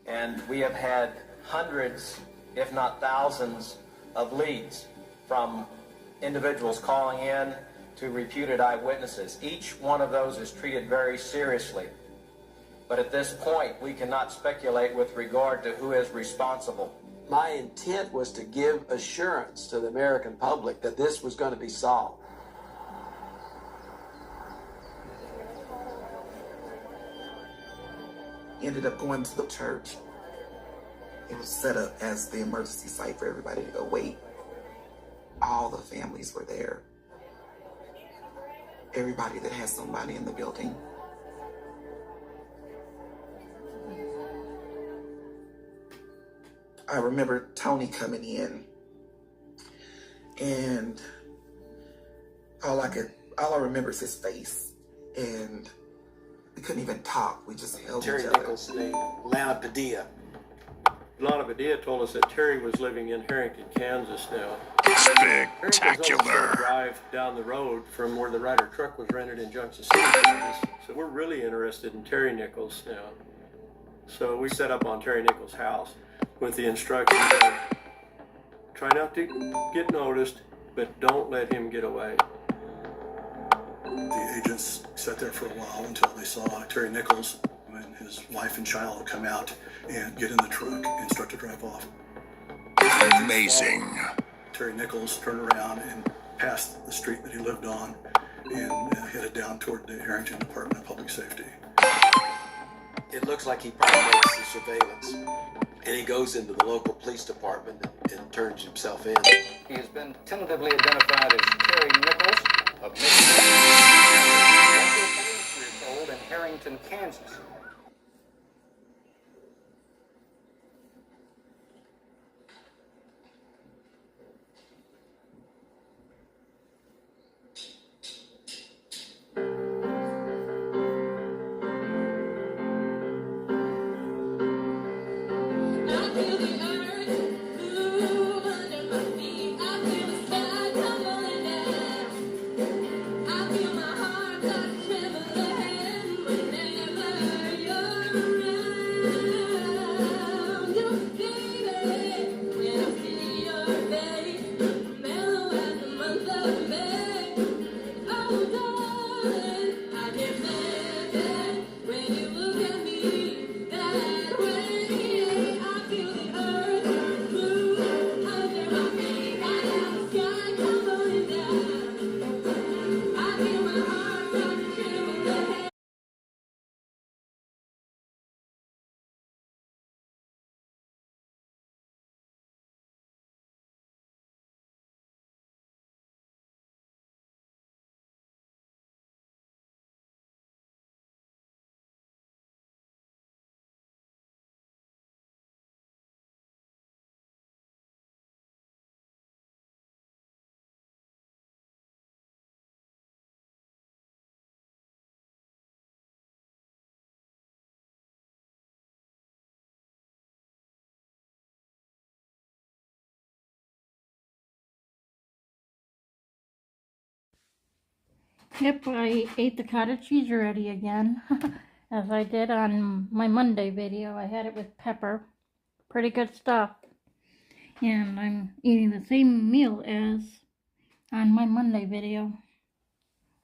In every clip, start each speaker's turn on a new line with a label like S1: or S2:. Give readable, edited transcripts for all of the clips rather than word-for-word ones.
S1: And we have had hundreds, if not thousands, of leads from individuals calling in to reputed eyewitnesses. Each one of those is treated very seriously. But at this point, we cannot speculate with regard to who is responsible.
S2: My intent was to give assurance to the American public that this was going to be solved.
S3: Ended up going to the church. It was set up as the emergency site for everybody to go wait. All the families were there. Everybody that has somebody in the building. I remember Tony coming in, and all I remember is his face, and we couldn't even talk. We just held
S2: Terry
S3: each other.
S2: Nichols named Lana Padilla.
S4: Lana Padilla told us that Terry was living in Harrington, Kansas now.
S5: Spectacular.
S4: A drive down the road from where the Ryder truck was rented in Junction City, Kansas. So we're really interested in Terry Nichols now. So we set up on Terry Nichols' house with the instructions of try not to get noticed, but don't let him get away.
S6: The agents sat there for a while until they saw Terry Nichols and his wife and child come out and get in the truck and start to drive off.
S5: Amazing.
S6: Terry Nichols turned around and passed the street that he lived on and headed down toward the Harrington Department of Public Safety.
S2: It looks like he probably makes the surveillance, and he goes into the local police department and turns himself in.
S7: He has been tentatively identified as Terry Nichols of Michigan, 23 years old, in Harrington, Kansas.
S8: Yep, I ate the cottage cheese already again, as I did on my Monday video. I had it with pepper. Pretty good stuff. And I'm eating the same meal as on my Monday video.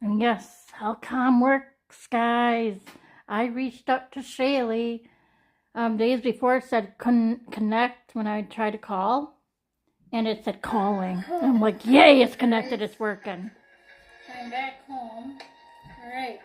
S8: And yes, Helcom works, guys. I reached out to Shaylee days before. It said couldn't connect when I tried to call. And it said calling. I'm like, yay, it's connected, it's working. I'm back home. Alright.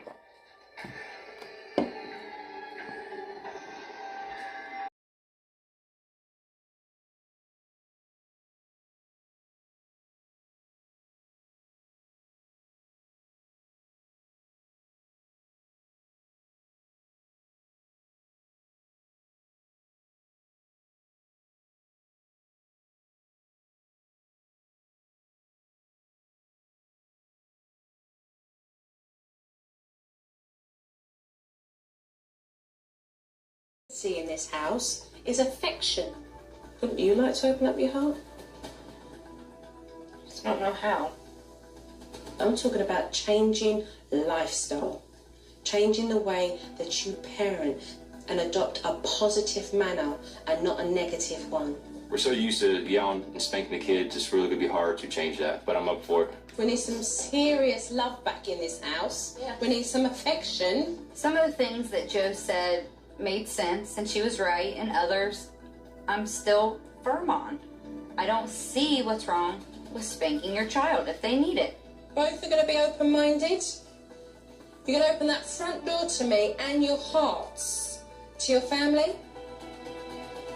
S9: See in this house is affection. Wouldn't you like to open up your heart? Just don't know how. I'm talking about changing lifestyle, changing the way that you parent, and adopt a positive manner and not a negative one.
S10: We're so used to yelling and spanking the kids, it's really going to be hard to change that, but I'm up for it.
S9: We need some serious love back in this house. Yeah. We need some affection.
S11: Some of the things that Joe said made sense, and she was right, and others I'm still firm on. I don't see what's wrong with spanking your child if they need it.
S9: Both are going to be open-minded. You're going to open that front door to me and your hearts to your family.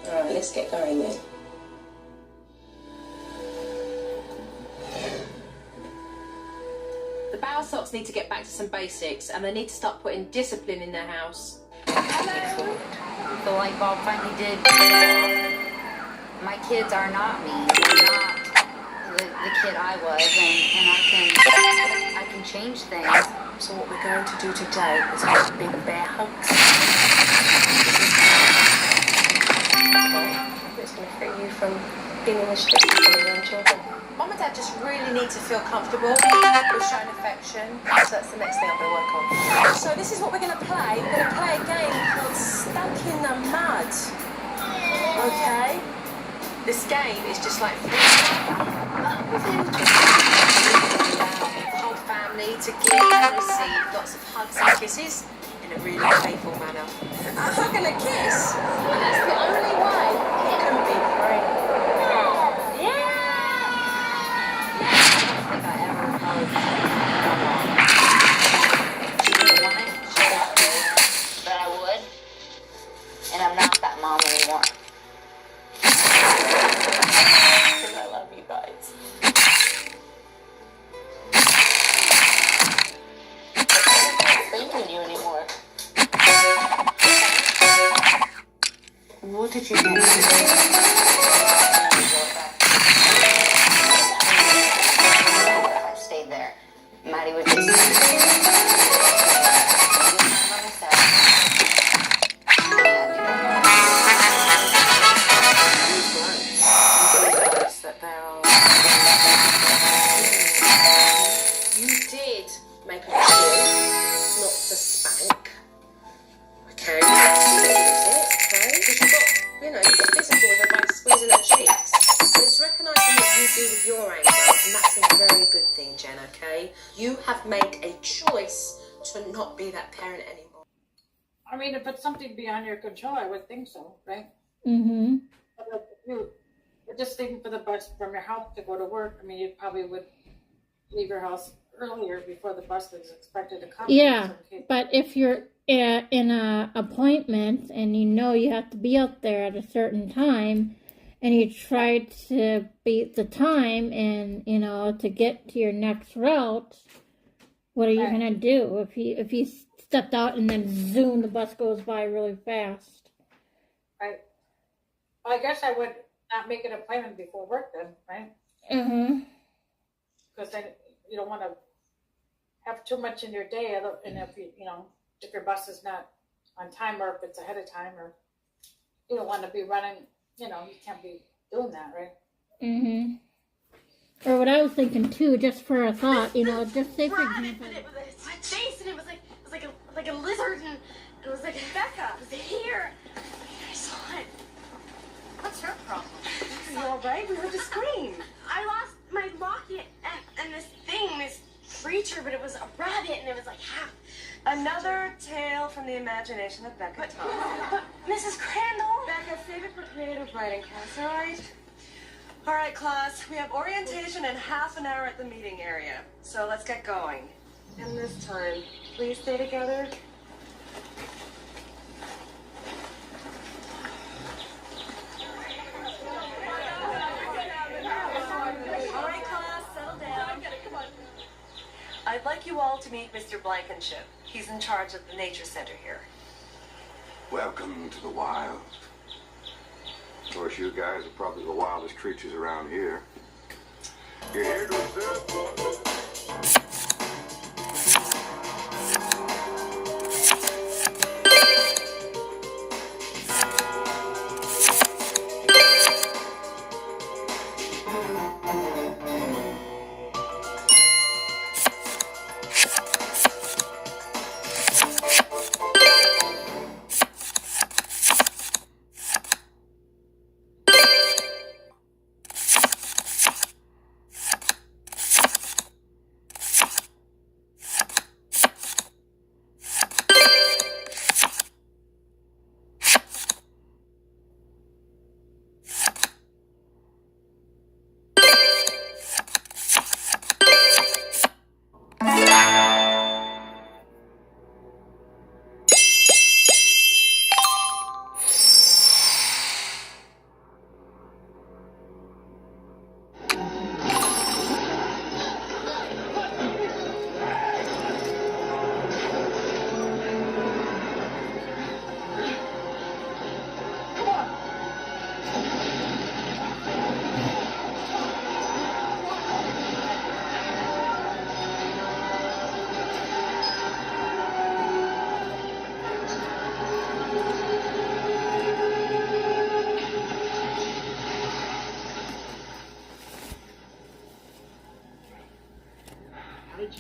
S9: All right, let's get going then. The Bowersots need to get back to some basics, and they need to start putting discipline in their house.
S11: Hello. The light bulb finally did. My kids are not me. They're not the kid I was, and I can change things.
S9: So what we're going to do today is have big bear hugs. It's going to free you from being restricted from your own children. Mum and Dad just really need to feel comfortable with showing affection. So that's the next thing I'm going to work on. So this is what we're going to play. We're going to play a game called Stuck in the Mud. Okay? This game is just like the whole family to give and receive lots of hugs and kisses in a really playful manner. A hug and a kiss? And that's the only way it can be free.
S11: She didn't want it, she didn't do, but I would. And I'm not that mom anymore. Because I love you guys. I'm not thinking you anymore. What did you do? I stayed there. Maddie would just
S9: You did make a choice not to spank. Okay, you have to use it, okay? Because you've got physical with her by squeezing her cheeks. And it's recognising what you do with your anger, and that's a very good thing, Jen, okay? You have made a choice to not be that parent anymore.
S12: I mean, if it's something beyond your control, I would think so, right?
S8: Mm-hmm.
S12: But if you're just leaving for the bus from your house to go to work, I mean, you probably would leave your house earlier before the bus was expected to come.
S8: Yeah, but if you're in a appointment and you know you have to be out there at a certain time, and you try to beat the time and to get to your next route, what are you gonna do if you stepped out and then zoom, the bus goes by really fast?
S12: Right. Well, I guess I would not make an appointment before work then, right?
S8: Mm-hmm.
S12: Because then you don't want to have too much in your day, and if if your bus is not on time, or if it's ahead of time, or you don't want to be running, you can't be doing that, right?
S8: Mm-hmm. Or what I was thinking too, just for a thought, just say for example.
S13: It was my face, and it was like a lizard, and it was like Becca. It was here. I saw it. What's her problem? Are you all right? We heard the scream. I lost my locket and this creature, but it was a rabbit, and it was like half.
S14: Another tale from the imagination of Becca Thomas.
S13: But Mrs. Crandall?
S14: Becca, save it for creative writing class, all right? All right, class, we have orientation in half an hour at the meeting area. So let's get going. And this time, please stay together. All right, class, settle down. I'd like you all to meet Mr. Blankenship. He's in charge of the nature center here.
S15: Welcome to the wild. Of course, you guys are probably the wildest creatures around here. You're here to observe.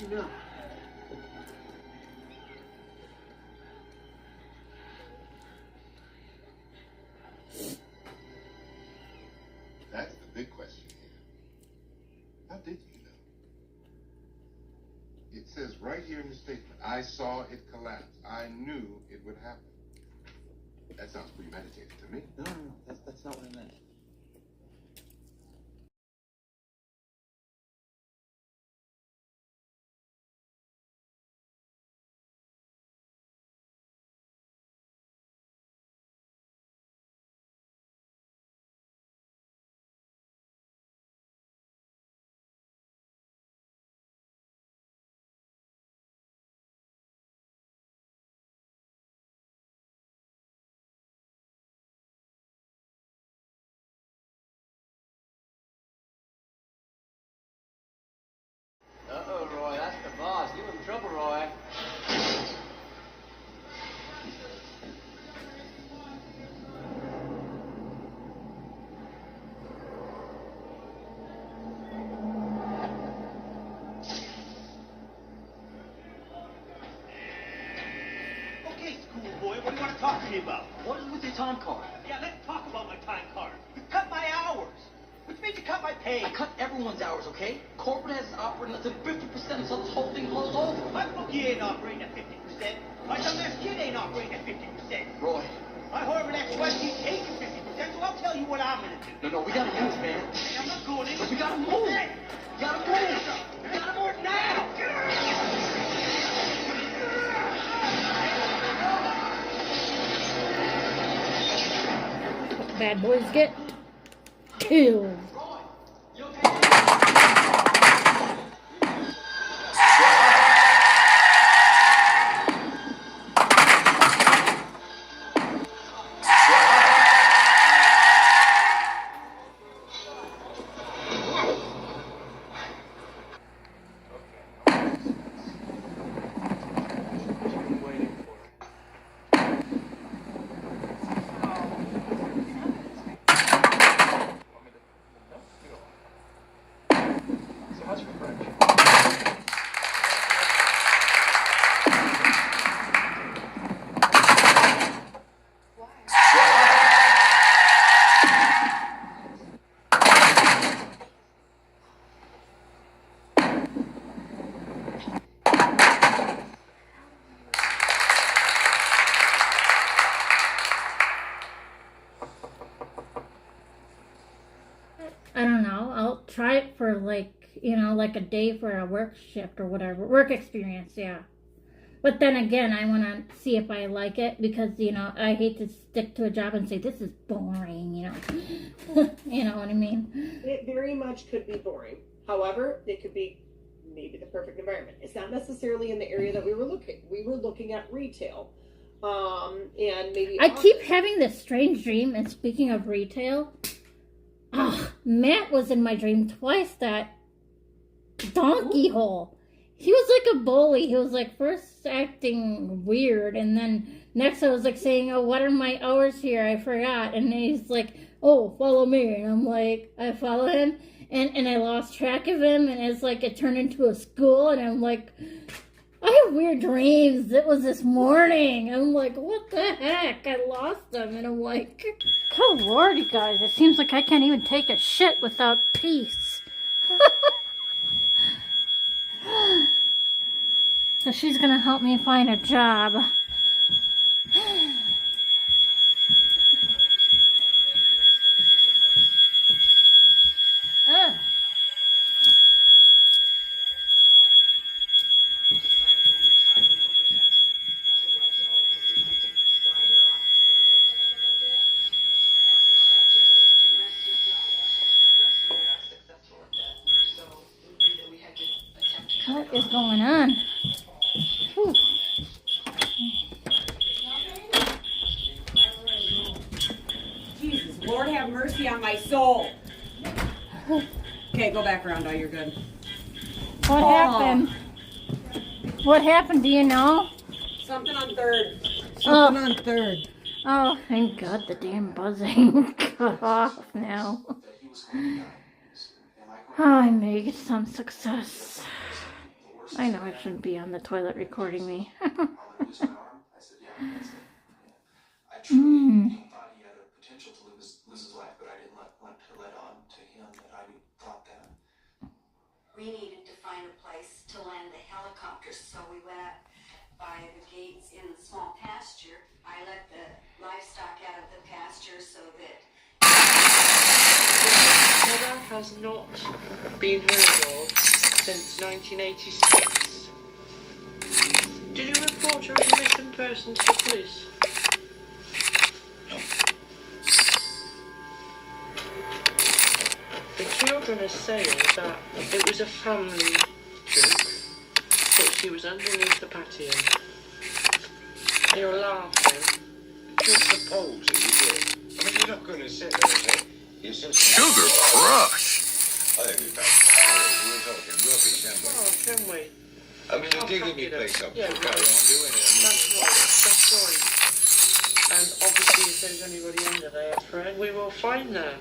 S16: you know?
S17: That's the big question here. How did you know? It says right here in the statement, I saw it collapse. I knew it would happen. That sounds premeditated to me.
S16: No, that's not what I meant.
S7: Uh-oh, Roy, that's the boss. You in trouble, Roy.
S16: Okay, schoolboy, what do you want to talk to me about? What is with your time card? Yeah, let's talk about my time card. You cut my hours. Which made you cut my pay. I cut everyone's hours, okay? Corporate has operating less than 50% until this whole thing blows over. My bookie ain't operating at 50%. My dumbass kid ain't operating at 50%. Roy. My Harvard ex-wife keeps taking 50%, so I'll tell you what I'm gonna do. No, we gotta move, man. Hey, I'm not going in. We gotta move. We gotta move. We gotta move now.
S8: Bad boys get killed. I don't know. I'll try it for like a day for a work shift or whatever. Work experience, yeah. But then again, I want to see if I like it because, I hate to stick to a job and say, this is boring, you know what I mean?
S14: It very much could be boring. However, it could be maybe the perfect environment. It's not necessarily in the area that we were looking. We were looking at retail. And maybe
S8: I keep having this strange dream, and speaking of retail, Matt was in my dream twice, that donkey hole. He was like a bully. He was like first acting weird, and then next I was like saying, oh, what are my hours here? I forgot. And then he's like, oh, follow me. And I'm like, I follow him, and I lost track of him, and it's like it turned into a school, and I'm like, I have weird dreams. It was this morning. I'm like, what the heck? I lost them, and I'm like, good lord, you guys. It seems like I can't even take a shit without peace. So she's gonna help me find a job. What is going on? Whew.
S18: Jesus, Lord have mercy on my soul. Okay, go back around. You're good.
S8: What happened? What happened? Do you know?
S18: Something on third.
S8: Something on third. Oh, thank God the damn buzzing cut off now. Oh, I may get some success. I know I shouldn't be on the toilet recording me.
S19: I truly thought he had a potential to lose his life, but I didn't want to let on to him that I thought that.
S11: We needed to find a place to land the helicopter, so we went by the gates in the small pasture. I let the livestock out of the pasture so that...
S20: Heather has not been heard of since 1986. Did you report her as a missing person to the police? The children are saying that it was a family joke, but she was underneath the patio. You're laughing.
S15: Just suppose that you did. I mean, you're not going to sit there and say, you're just...
S5: Sugar Crush.
S15: I think we're talking rubbish, aren't we?
S20: Oh, can we?
S15: I mean, you're digging me place up.
S20: Yeah,
S15: so carry on doing it.
S20: That's right. And obviously, if there's anybody under there, Fred, we will find them.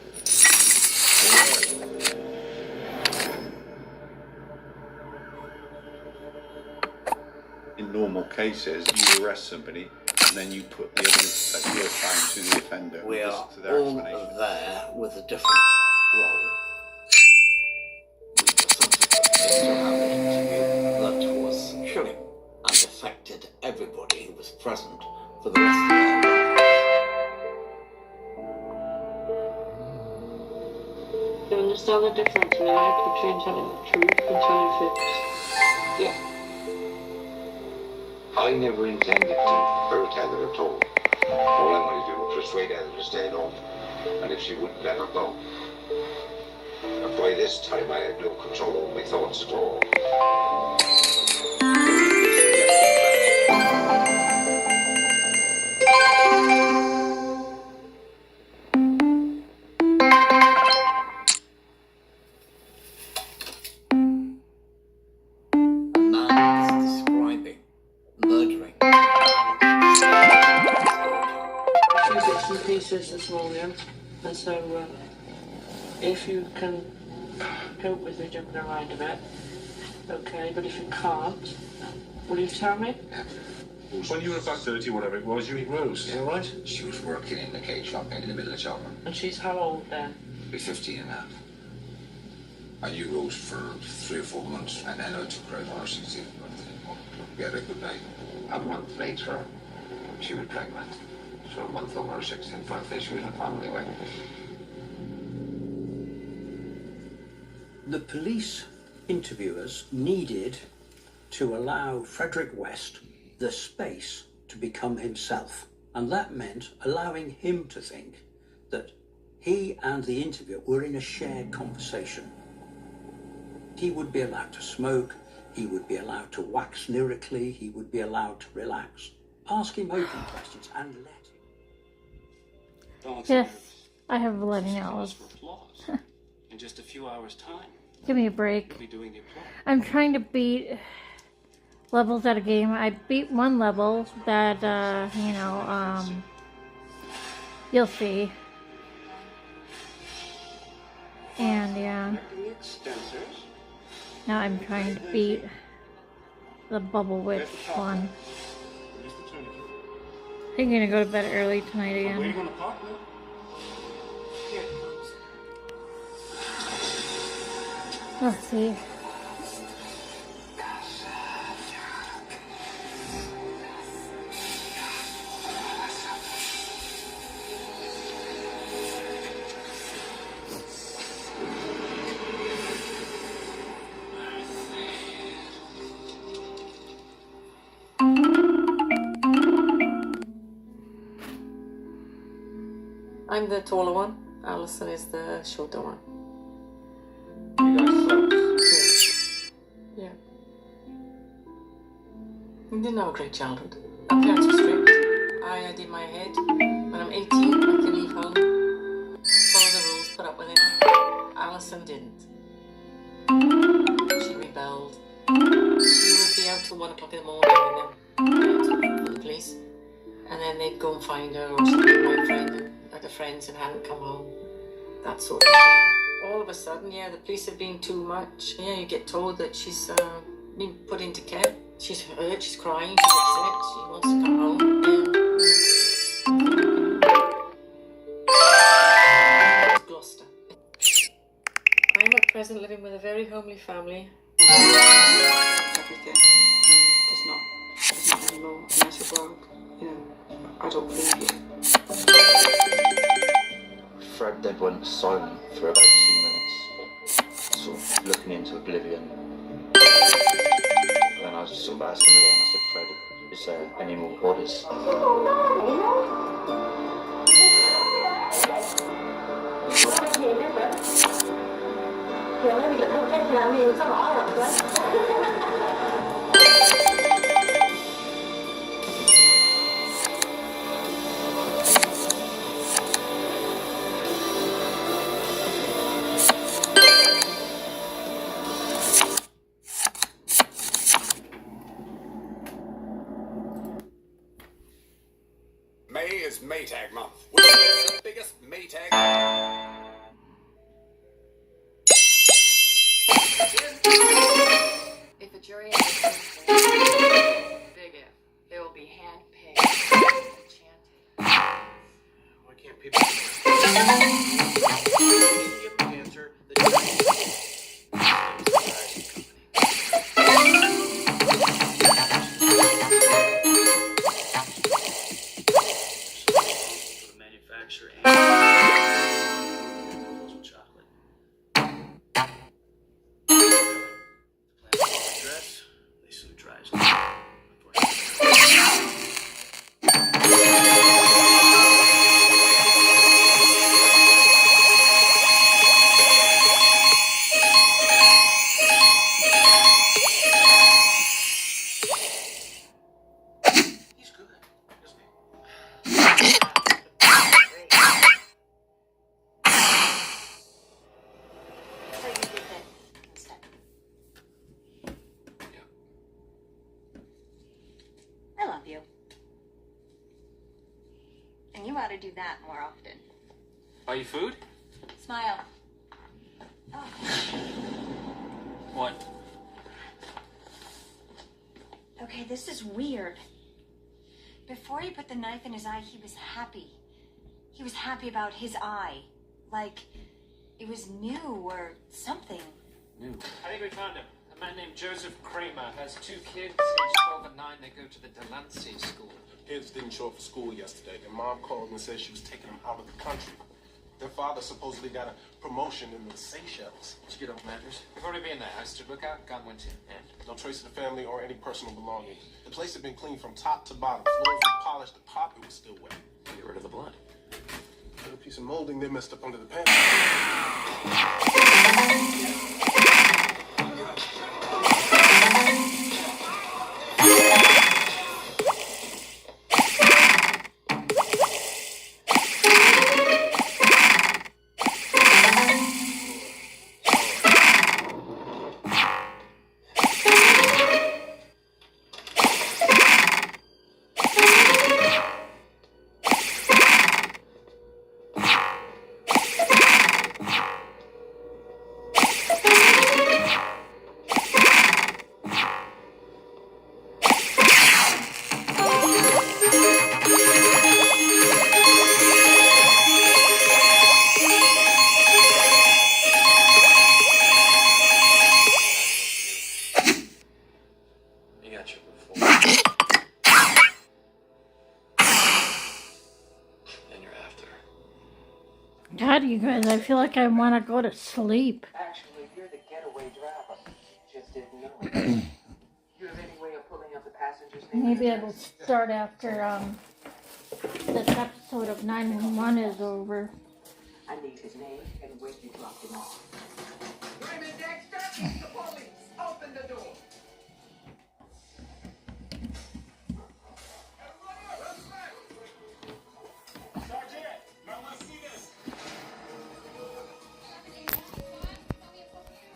S21: In normal cases, you arrest somebody and then you put the evidence that you're found to the offender.
S22: We are
S21: to their
S22: all
S21: explanation.
S22: there with a different role. That was chilling and affected everybody who was present for the rest of their lives.
S20: You understand the difference now between telling the truth and telling fibs?
S15: Yeah. I never intended to hurt Heather at all. All I wanted to do was persuade Heather to stay home, and if she wouldn't, let her go. But by this time, I had no control over my thoughts at all.
S20: This morning, and so if you can cope with me jumping around a bit, okay, but if you can't, will you tell me?
S15: When you were about 30, whatever it was, you meet Rose, is that right?
S23: She was working in the cake shop in the middle of Cheltenham.
S20: And she's how old then?
S23: Be 15 and a half. I knew Rose for 3 or 4 months, and then I took her out on her 16th birthday. We had a good night. A month later, she was pregnant. So a month over her 16th birthday, she was in a family wedding.
S24: The police interviewers needed to allow Frederick West the space to become himself. And that meant allowing him to think that he and the interviewer were in a shared conversation. He would be allowed to smoke, he would be allowed to wax lyrically, he would be allowed to relax. Ask him open questions and let him.
S8: Yes, I have 11 hours.
S25: In just a few hours' time.
S8: Give me a break.
S25: We'll be doing the applause.
S8: I'm trying to beat levels at a game. I beat one level that, you'll see. And, yeah. Now I'm trying to beat the Bubble Witch one. I'm gonna go to bed early tonight again.
S25: Where are you going to park now?
S8: Let's see.
S14: I'm the taller one. Alison is the shorter one.
S25: You guys close?
S14: Yeah. We didn't have a great childhood. Our parents were strict. I did my head. When I'm 18, I can leave home. Follow the rules, put up with it. Alison didn't. She rebelled. She would be out till 1 o'clock in the morning and then to the police. And then they'd go and find her, or she'd be my friend, other friends, and hadn't come home. That sort of thing. All of a sudden, yeah, the police have been too much. Yeah, you get told that she's been put into care. She's hurt, she's crying, she's upset, she wants to come home. Gloucester. I'm at present living with a very homely family. Everything. There's not anymore unless you're broke. You know, I don't believe you.
S1: Fred then went silent for about 2 minutes, sort of looking into oblivion. Then I sort of asked him again, I said, Fred, is there any more bodies?
S5: May is Maytag month, which is the biggest Maytag.
S2: If a jury has a big if, they will be hand-picked and enchanted.
S19: Why can't people give them the answer? The manufacturer and chocolate. Dress, they sue dries.
S13: I love you. And you ought to do that more often.
S19: Buy you food?
S13: Smile.
S19: What?
S13: Okay, this is weird. Before you put the knife in his eye, he was happy. He was happy about his eye. Like it was new or something.
S19: New.
S3: I think we found him. A man named Joseph Kramer has 2 kids, aged 12 and 9. They go to the Delancey school.
S4: Kids didn't show up for school yesterday. Their mom called and said she was taking them out of the country. Their father supposedly got a promotion in the Seychelles.
S19: Let's get off matters.
S3: We've already been there. I stood lookout, gun went in.
S4: And no trace of the family or any personal belongings. The place had been cleaned from top to bottom. Floors were polished. The carpet was still wet.
S19: Get rid of the blood.
S4: Little piece of molding they messed up under the pants.
S8: God, you guys, I feel like I want to go to sleep.
S18: Actually, you're the getaway driver. Just didn't know it. You have any way of pulling up the passenger's name?
S8: Maybe I will start after this episode of 911 is over.
S18: I need his name and where you dropped him off.
S16: Raymond Dexter, the police. Open the door.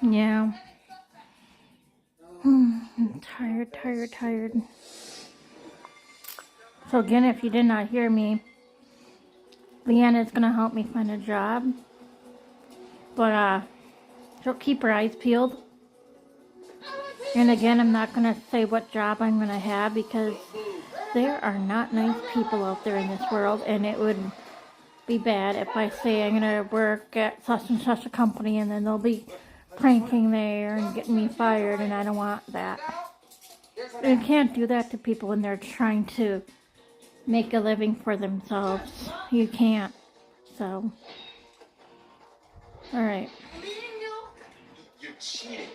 S8: Yeah. I'm tired. So again, if you did not hear me, Leanna is going to help me find a job. But, she'll keep her eyes peeled. And again, I'm not going to say what job I'm going to have because there are not nice people out there in this world, and it would be bad if I say I'm going to work at such and such a company and then they'll be pranking there and getting me fired, and I don't want that. You can't do that to people when they're trying to make a living for themselves. You can't. So, alright.
S16: You're cheating.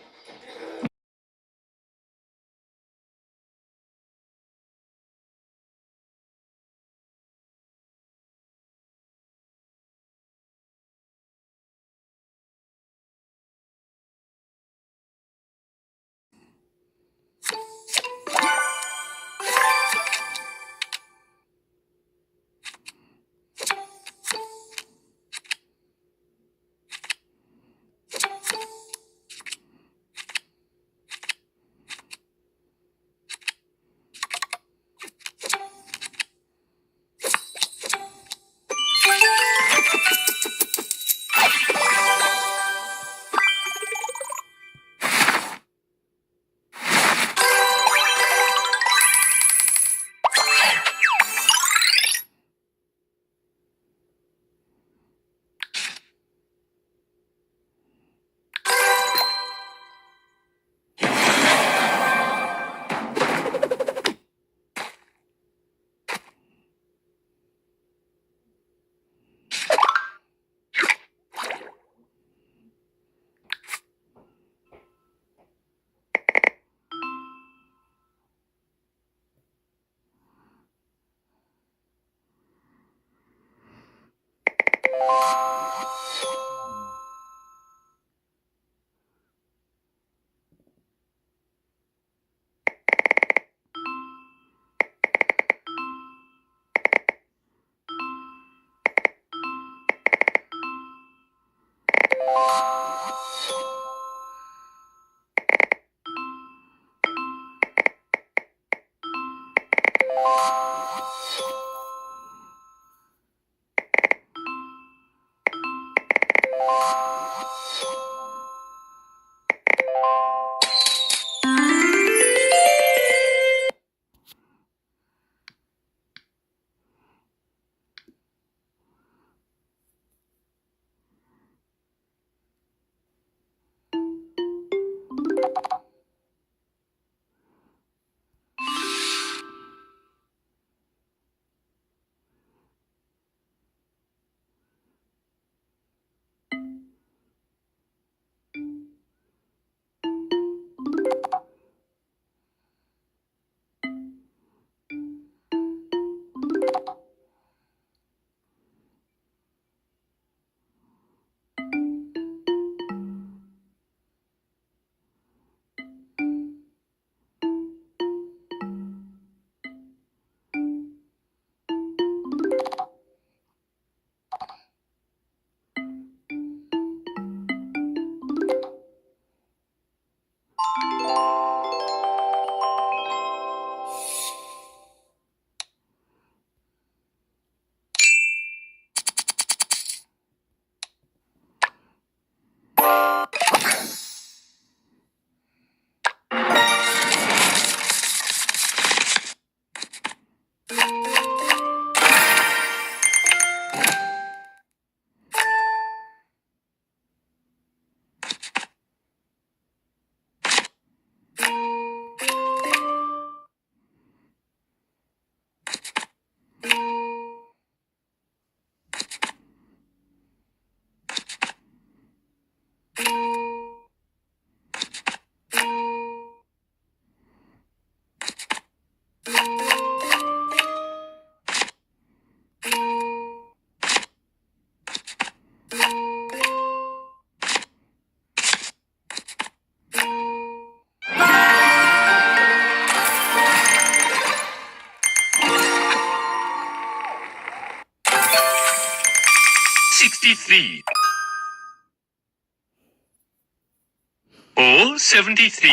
S6: All 73.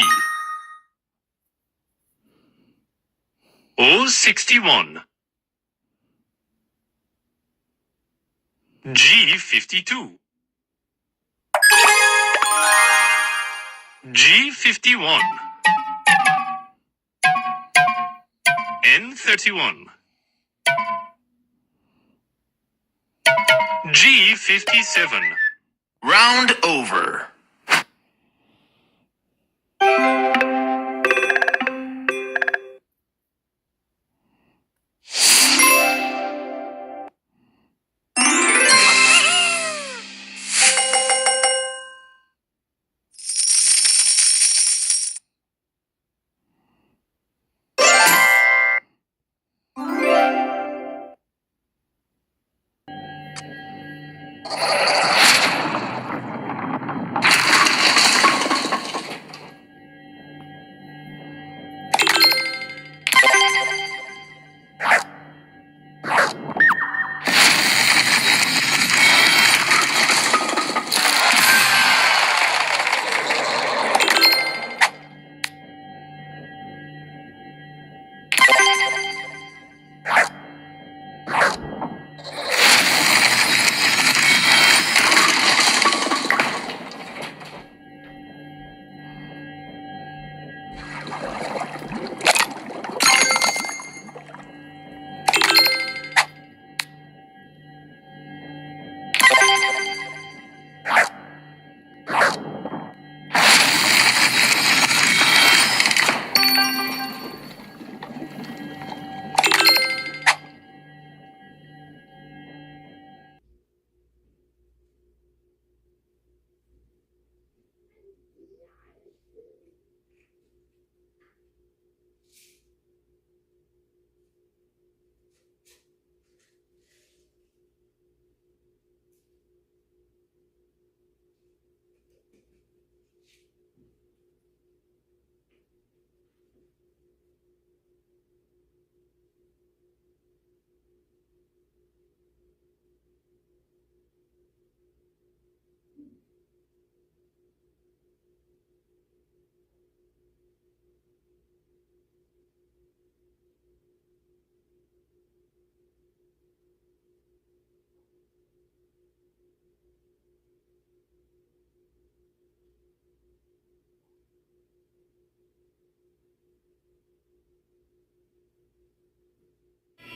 S6: All 61. G52. G51. G31. G57.
S7: Round over.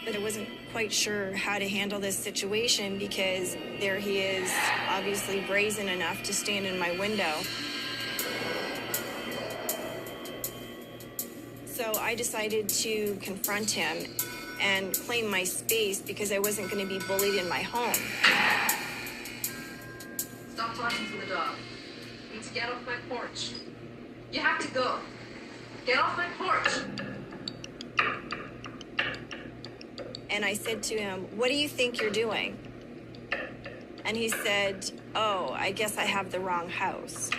S9: But I wasn't quite sure how to handle this situation because there he is, obviously brazen enough to stand in my window. So I decided to confront him and claim my space because I wasn't going to be bullied in my home.
S2: Stop talking to the dog. You need to get off my porch. You have to go. Get off my porch.
S9: And I said to him, "What do you think you're doing?" And he said, "Oh, I guess I have the wrong house."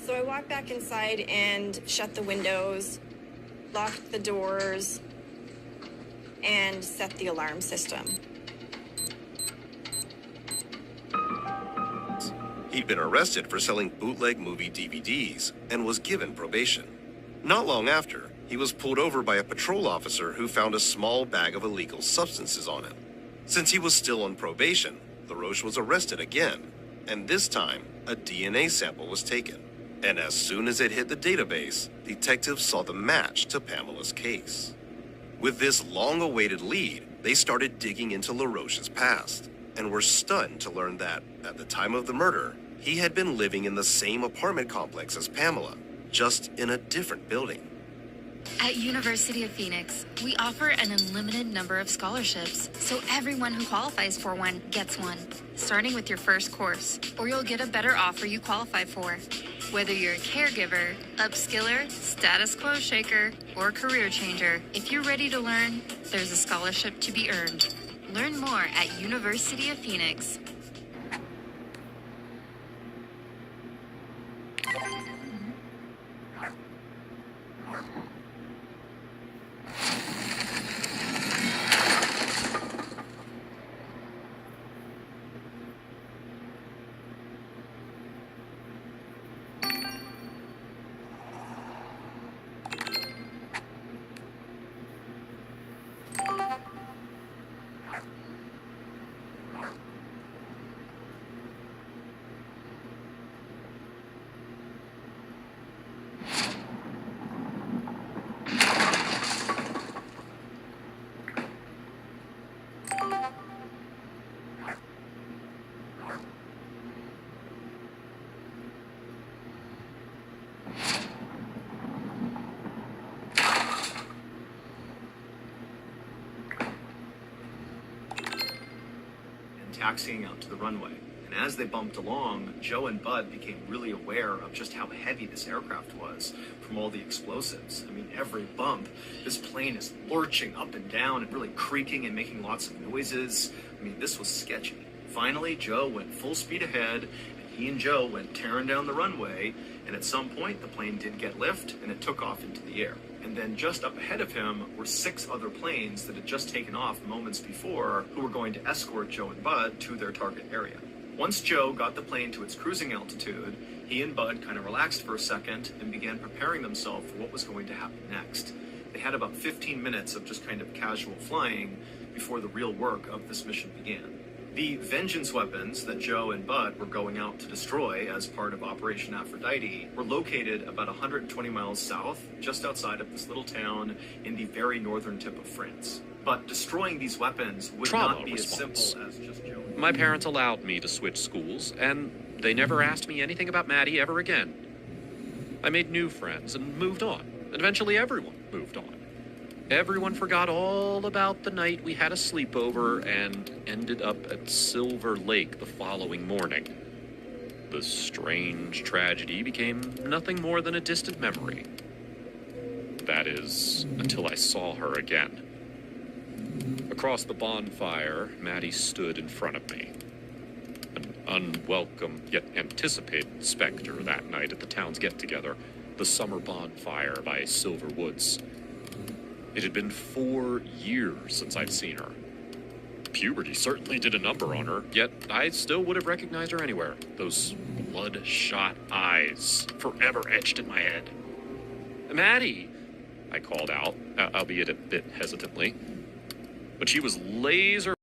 S9: So I walked back inside and shut the windows, locked the doors, and set the alarm system.
S10: He'd been arrested for selling bootleg movie DVDs and was given probation. Not long after, he was pulled over by a patrol officer who found a small bag of illegal substances on him. Since he was still on probation, LaRoche was arrested again, and this time, a DNA sample was taken. And as soon as it hit the database, detectives saw the match to Pamela's case. With this long-awaited lead, they started digging into LaRoche's past, and were stunned to learn that, at the time of the murder, he had been living in the same apartment complex as Pamela, just in a different building.
S12: At University of Phoenix, we offer an unlimited number of scholarships, so everyone who qualifies for one gets one, starting with your first course, or you'll get a better offer you qualify for. Whether you're a caregiver, upskiller, status quo shaker, or career changer, if you're ready to learn, there's a scholarship to be earned. Learn more at University of Phoenix.
S11: taxiing out to the runway. And as they bumped along, Joe and Bud became really aware of just how heavy this aircraft was from all the explosives. I mean, every bump, this plane is lurching up and down and really creaking and making lots of noises. I mean, this was sketchy. Finally, Joe went full speed ahead, and he and Joe went tearing down the runway, and at some point, the plane did get lift, and it took off into the air. And then just up ahead of him were 6 other planes that had just taken off moments before, who were going to escort Joe and Bud to their target area. Once Joe got the plane to its cruising altitude, he and Bud kind of relaxed for a second and began preparing themselves for what was going to happen next. They had about 15 minutes of just kind of casual flying before the real work of this mission began. The vengeance weapons that Joe and Bud were going out to destroy as part of Operation Aphrodite were located about 120 miles south, just outside of this little town in the very northern tip of France. But destroying these weapons would not be as simple as just Joe.
S15: My parents allowed me to switch schools, and they never asked me anything about Maddie ever again. I made new friends and moved on. Eventually everyone moved on. Everyone forgot all about the night we had a sleepover and ended up at Silver Lake the following morning. The strange tragedy became nothing more than a distant memory. That is, until I saw her again. Across the bonfire, Maddie stood in front of me. An unwelcome yet anticipated specter that night at the town's get-together, the summer bonfire by Silver Woods. It had been 4 years since I'd seen her. Puberty certainly did a number on her, yet I still would have recognized her anywhere. Those bloodshot eyes, forever etched in my head. "Maddie," I called out, albeit a bit hesitantly. But she was laser